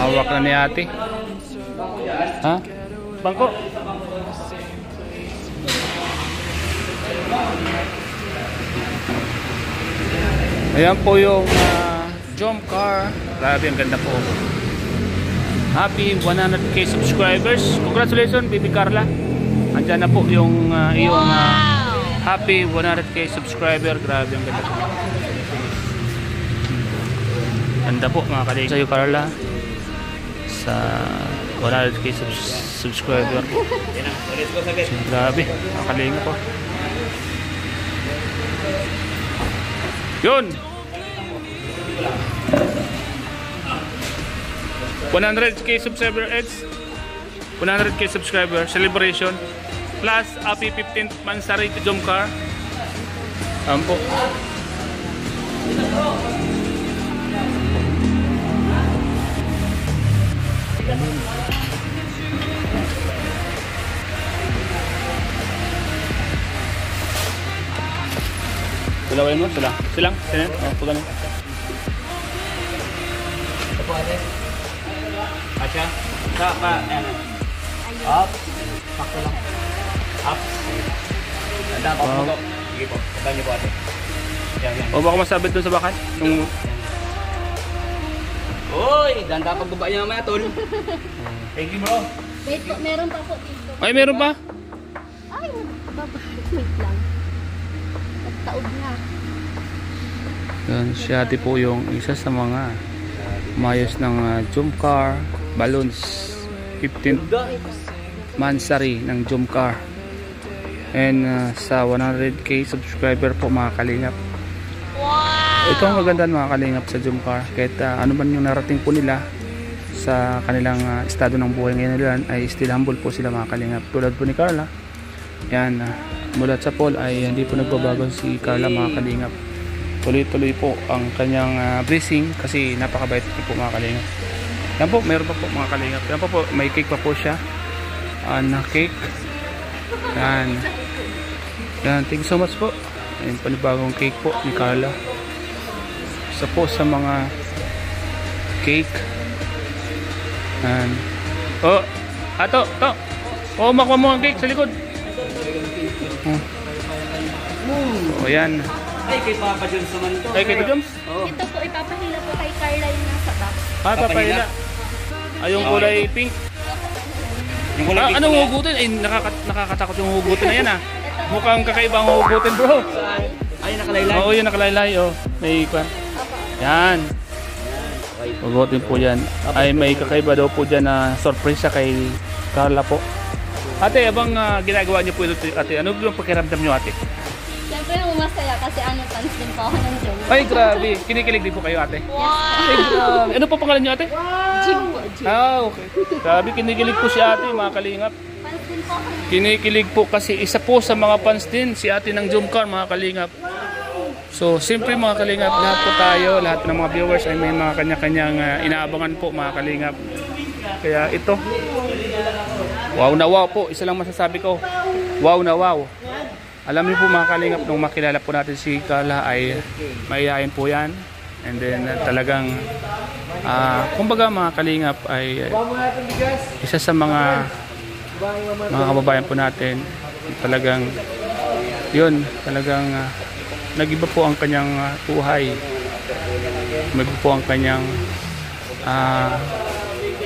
Hawak na ni ate. Ha? Bangko. Ayan po yung jump car. Grabe, ang ganda po. Happy 100k subscribers. Congratulations, Baby Carla. Andyan na po yung iyong happy 100k subscriber. Grabe, ang ganda po. Ganda po mga kalinga. Sa'yo Carla. Sa 100k subscriber. Grabe, mga kalinga po. Yun! 100k subscriber Eds. 100k subscriber celebration plus happy 15th Mansari to jump car. Ampo. Dalawin mo, silang. Silang, silang. Oh, pag ganun. Ito po ate. Asya. Saka, ayan. Up. Pakto lang. Up. Tanda, pakto. Sige po. Tanda niyo po ate. Yan, yan. O baka masabit dun sa bakas? Yung... Uy! Danda pagbaba niya mamaya, tol. Thank you, bro. Wait po, meron pa po dito. Ay, meron pa? Ay, wait lang. Nagtaob na. Yan, si ate po yung isa sa mga mayos ng jump car, balloons, 15th Mansari ng jump car. And sa 100k subscriber po mga kalingap. Wow! Ito ang maganda mga kalingap sa jump car. Kahit ano man yung narating po nila sa kanilang estado ng buhay ngayon nila, ay still humble po sila mga kalingap. Tulad po ni Carla. Yan, mula sa Paul ay hindi po nagbabago si Carla mga kalingap. Tuloy-tuloy po ang kanyang blessing kasi napakabait po mga kalingap. Yan po, mayroon pa po mga kalingap. Yan po, may cake pa po siya. Na cake. Yan. Yan, thank you so much po. Ayun, panibagong cake po ni Carla. Isa po sa mga cake. Yan. Oh, ato, to. Oh, makuha mo ang cake sa likod. Oh, yan. Ay, kay Papa Jones naman ito. Ay, kay Papa Jones? Oo. Ito po, ipapahila po kay Carla yung nasa box. Ah, papahila. Ay, yung kulay pink. Yung kulay pink. Anong hugutin? Ay, nakakatakot yung hugutin na yan ah. Mukhang kakaibang hugutin bro. Ay, nakalaylay. Oo, yun nakalaylay. Oh. May kwan. Yan. Hugutin po yan. Ay, may kakaiba daw po dyan na surprise kay Carla po. Ate, abang ginagawa niyo po ito, ate, ano yung pakiramdam niyo ate? Siyempre masaya kasi fans din po ako ng Jim. Ay, grabe. Kinikilig din po kayo ate? Wow! Ay, grabe. Ano po pangalan niyo ate? Jim po, Jim. Ah, okay. Grabe, kinikilig po si ate, mga kalingap. Fans din po ako. Kinikilig po kasi isa po sa mga fans din si ate ng jump car mga kalingap. So siyempre mga kalingap, lahat po tayo, lahat ng mga viewers ay may mga kanya-kanyang inaabangan po mga kalingap. Kaya ito, wow na wow po, isa lang masasabi ko, wow na wow. Alam niyo po mga kalingap, nung makilala po natin si Carla ay maiyain po yan. And then talagang kumbaga mga kalingap ay isa sa mga kababayan po natin, talagang yun, talagang nag-iba po ang kanyang buhay, nag-iba po ang kanyang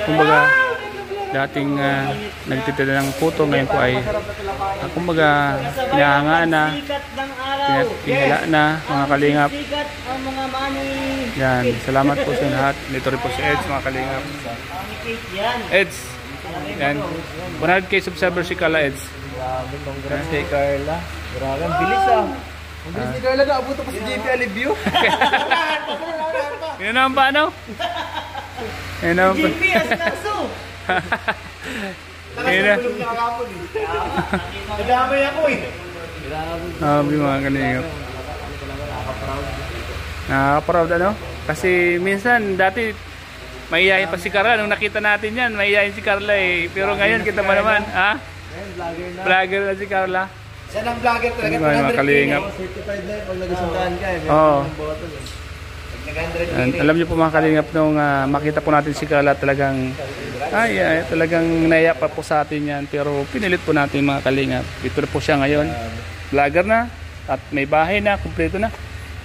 kumbaga dating nagtitinda ng puto, ngayon po ay kumbaga pinahangaan na, pinala na mga kalingap. Yan, salamat po sa lahat. Dito rin po si Eds mga kalingap. Eds, yan, 100k subscriber si Carla Eds. Congrats kay Carla. Grabe, ang bilis ah. Ang bilis ni Carla, naabuto pa si JP Alibio. Yun naman pa ano? Yun naman pa. JP, asinaso! Yun na. Nadamay ako eh. Grabe mga kalingap. Nakaka-proud ano? Kasi minsan dati maiyayin pa si Carla. Nung nakita natin yan, maiyayin si Carla eh. Pero ngayon kita ba naman? Ha? Vlogger na si Carla. Siya ng vlogger talaga. Mga kalingap. Certified na pag nagsusundahan ka eh. Oo. And alam niyo po mga kalingap, nung makita po natin si Carla, talagang talagang naiya pa po sa atin yan, pero pinilit po natin mga kalingap. Ito na po siya ngayon, vlogger na at may bahay na, kumpleto na.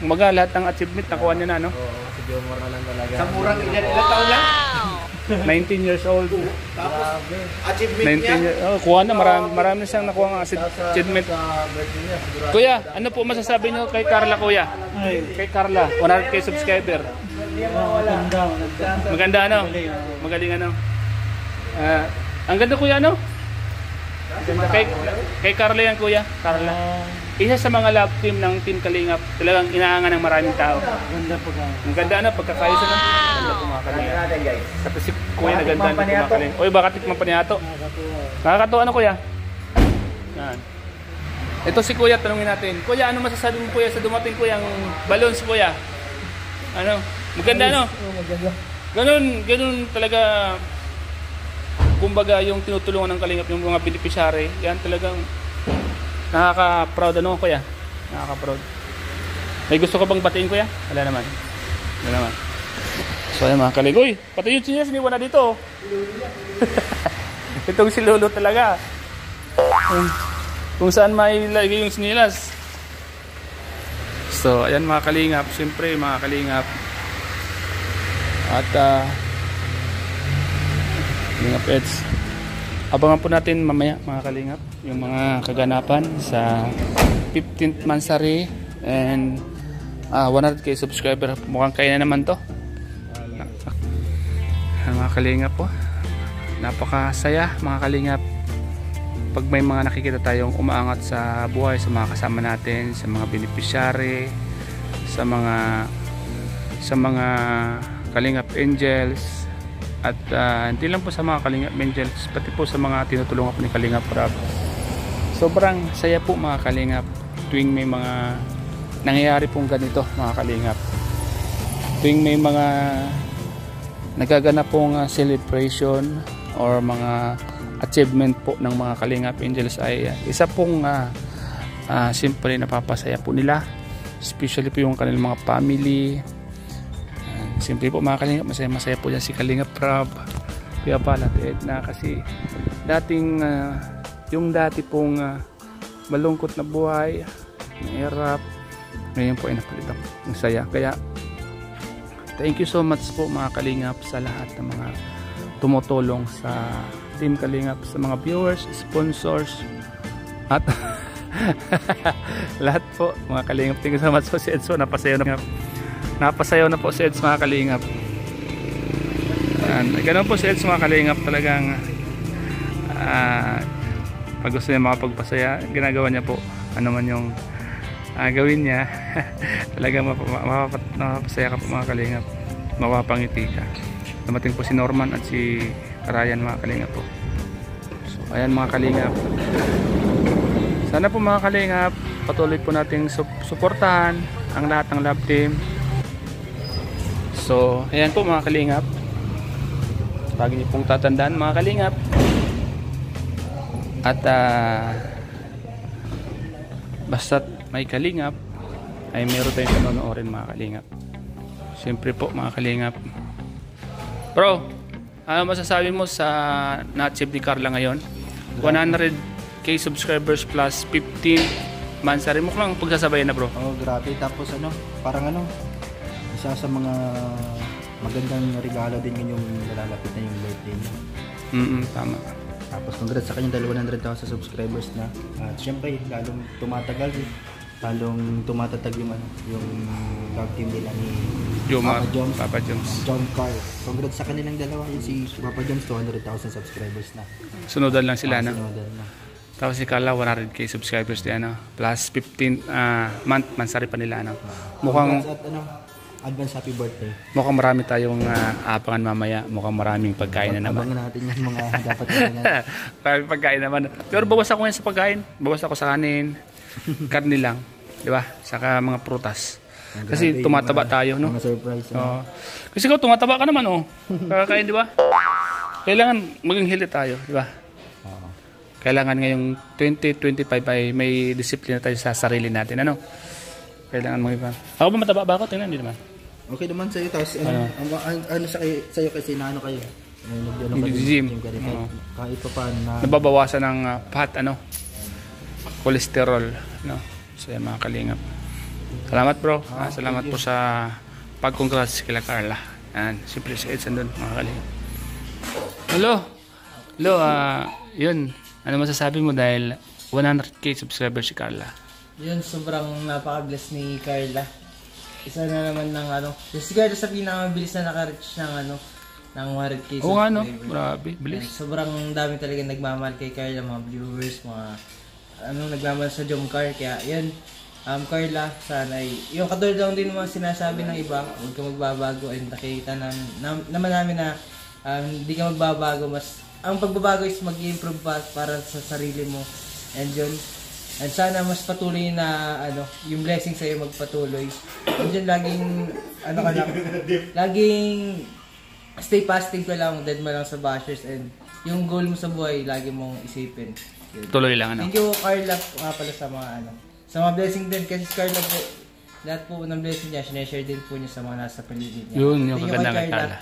Umaga lahat ng achievement nakuha niya na, no? Si Jomar na lang talaga. Sa murang ilan taon lang? 19 years old. Tapos, achievement niya. Kuha na, marami siyang nakuha ng achievement. Kuya, ano po masasabi niyo kay Carla, kuya? Kay Carla, 100k subscriber. Maganda, ano? Magaling, ano? Ang ganda, kuya, ano? Kay Carla yan, kuya. Carla. Isa sa mga love team ng Team Kalingap. Talagang inaangan ng maraming tao. Ang ganda, ano? Pagkakayos, ano? Ganda po mga Kalingap. Tapos si kuya na ganda po mga Kalingap. Uy, baka tikman pa niya ito. Nakakatuwa, ano, kuya? Yan. Ito si kuya, tanungin natin. Kuya, ano masasabi mo, kuya, sa dumating kuya ang balloons, kuya? Ano? Maganda, no? Ganun talaga. Kumbaga, yung tinutulungan ng Kalingap, yung mga beneficiary, yan talagang nakaka-proud, ano, kuya? Nakaka-proud. May gusto ka bang batiin, kuya? Wala naman. So, ayan mga Kalingap. Uy, pati yung chinyas, iniwan na dito. Itong si Lolo talaga. Kung saan mailagay yung sinilas. So, ayan mga Kalingap. Siyempre, mga Kalingap. At, Kalingap Eds. Abangan po natin mamaya mga Kalingap yung mga kaganapan sa 15th Mansari and 100k subscriber. Mukhang kaya na naman to. Mga Kalingap po, napakasaya mga Kalingap pag may mga nakikita tayong umaangat sa buhay, sa mga kasama natin, sa mga beneficiary, sa mga Kalingap Angels. At hindi lang po sa mga Kalingap Angels, pati po sa mga tinutulungan po ni Kalingap Rob. Sobrang saya po mga Kalingap tuwing may mga nangyayari pong ganito mga Kalingap. Tuwing may mga nagaganap pong celebration or mga achievement po ng mga Kalingap Angels ay isa pong siyempre napapasaya po nila. Especially po yung kanilang mga family. Siyempre po mga Kalingap, masaya po yan si Kalingap Rob, Kuya Pal at Edna, kasi dating yung dati pong malungkot na buhay, mahirap, ngayon po ay napalitan ng saya. Kaya thank you so much po mga Kalingap sa lahat ng mga tumutulong sa Team Kalingap, sa mga viewers, sponsors at lahat po mga Kalingap. Thank you so much po si Edso, napasayaw na po si Eds mga Kalingap. Ganun po si Eds mga Kalingap, talagang pag gusto niya makapagpasaya, ginagawa niya po ano man yung gawin niya. Talagang mapapasaya ka po mga Kalingap, mapapangiti ka. Dumating po si Norman at si Ryan mga Kalingap po. So ayan mga Kalingap, sana po mga Kalingap patuloy po nating suportahan ang lahat ng love team. So, ayan po mga Kalingap. Lagi niyo pong tatandaan mga Kalingap. At basta't may Kalingap ay meron tayong panonoorin mga Kalingap. Siyempre po mga Kalingap. Bro, ano masasabi mo sa na-achieve ni Carla ngayon? 100k subscribers plus 15 Mansari. Mukhang pagsasabayan na bro. Oh, grabe. Tapos parang isa sa mga magandang regalo din yung nalalapit na yung birthday niya. Tama. Tapos congrats sa kanyang 100,000 subscribers na. At syempre, lalong tumatagal, lalong tumatatag yung love team nila ni Papa Joms. John Carl. Congrats sa kanilang dalawa. Yung si Papa Joms, 200,000 subscribers na. Sunodan lang sila, no? Sunodan na. Tapos si Carla 100k subscribers din, plus 15 Mansari pa nila, mukhang advance happy birthday. Mukhang marami tayong abangan mamaya. Mukhang maraming pagkain na naman. Abangan natin yan mga dapat yan. Maraming pagkain naman. Pero bawas ako ngayon sa pagkain. Bawas ako sa kanin. Karni lang. Di ba? Saka mga prutas. Kasi tumataba tayo, no? Mga surprise. Kasi ikaw tumataba ka naman, Kakakain, di ba? Kailangan maging healthy tayo, di ba? Kailangan ngayong 2025 ay may disiplina tayo sa sarili natin, Kailangan mo iba. Ako ba mataba ba ako? Tingnan, hindi naman. Okay naman sa'yo. Tapos ano sa'yo kasi na ano kayo? Nag-gym. Kahit pa paano na... Nababawasan ng fat, cholesterol, no? So yan mga kalingap. Salamat bro. Salamat po sa pag-congrats kila Carla. Yan, simple sa Edson doon mga kalingap. Hello, yun. Ano masasabi mo dahil 100k subscribers si Carla? Yun, sobrang napaka-bless ni Carla. Isa na naman ng si Carla sa pinakamabilis na naka-reach ng 100k subscribers. Oo nga no, grabe, bilis. Sobrang dami talaga nagmamahal kay Carla, mga viewers, mga nagmamahal sa Jomcar. Kaya yun, Carla, sana yung katulad lang din mga sinasabi ng iba, huwag ka magbabago, and nakikita naman namin na hindi ka magbabago, ang pagbabago is mag-improve pa para sa sarili mo. And yun, and sana mas patuloy na yung blessing sa'yo magpatuloy. And yun, laging stay positive ka lang, dead mo lang sa bashers, and yung goal mo sa buhay, lagi mong isipin. Yun. Tuloy lang Thank you Carla nga pala sa mga sa mga blessing din, kasi si Carla po, lahat po ng blessing niya, sineshare din po niya sa mga nasa paligid niya. Yun, yung kaganda kay Carla.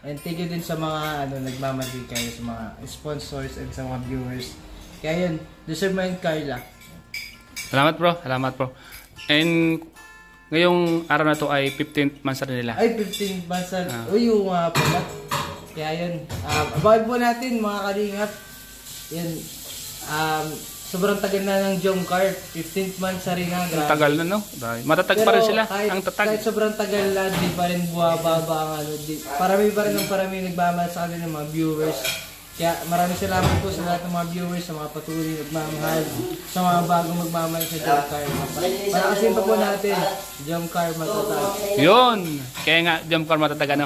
And thank you din sa mga nagmamahal kayo, sa mga sponsors and sa mga viewers. Kaya yun, deserve mo yun, Carla. Salamat bro. And ngayong araw na to ay 15th mansari nila. Ay, 15th mansari. Uy, yung pala. Kaya yun, abangan po natin mga kalingap. Yan, sobrang tagal na ng Jomcar. 15th mansari na. Grabe. Tagal na no? Matatag pa rin sila. Ang tatag. Kahit sobrang tagal na, di pa rin buwababa ang parami pa rin nagmamahal sa kanila mga viewers. Kaya maraming salamat po sa lahat ng mga viewers, sa mga patuloy nagmamahal, sa mga bagong magmamahal sa Jomcar. Palakasin pa po natin, Jomcar matatag. Yun! Kaya nga, Jomcar matatag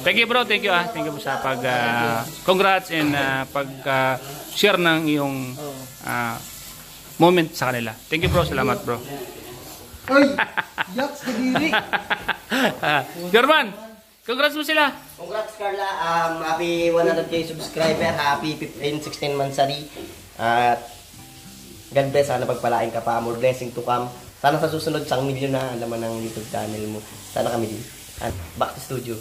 Thank you bro, thank you Thank you po sa congrats and pag-share ng iyong moment sa kanila. Thank you bro, salamat bro. Ay! Yaks, kadiri! German! Congrats mo sila! Congrats Carla, happy 100k subscriber, happy 16 mansari. At God bless, sana pagpalain ka pa, more blessing to come. Sana sa susunod, 1 million na alaman ng YouTube channel mo. Sana kami din. At back to studio.